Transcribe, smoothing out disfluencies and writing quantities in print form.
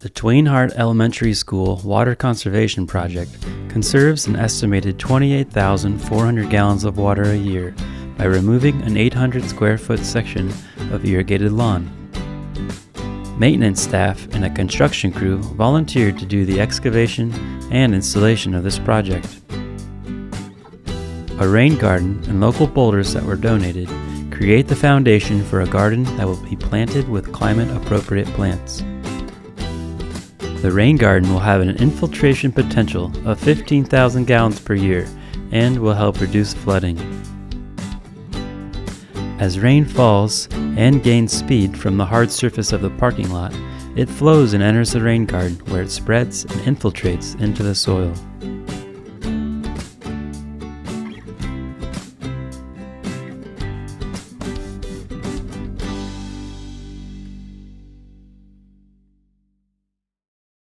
The Twain Harte Elementary School Water Conservation Project conserves an estimated 28,400 gallons of water a year by removing an 800 square foot section of irrigated lawn. Maintenance staff and a construction crew volunteered to do the excavation and installation of this project. A rain garden and local boulders that were donated create the foundation for a garden that will be planted with climate-appropriate plants. The rain garden will have an infiltration potential of 15,000 gallons per year and will help reduce flooding. As rain falls and gains speed from the hard surface of the parking lot, it flows and enters the rain garden where it spreads and infiltrates into the soil.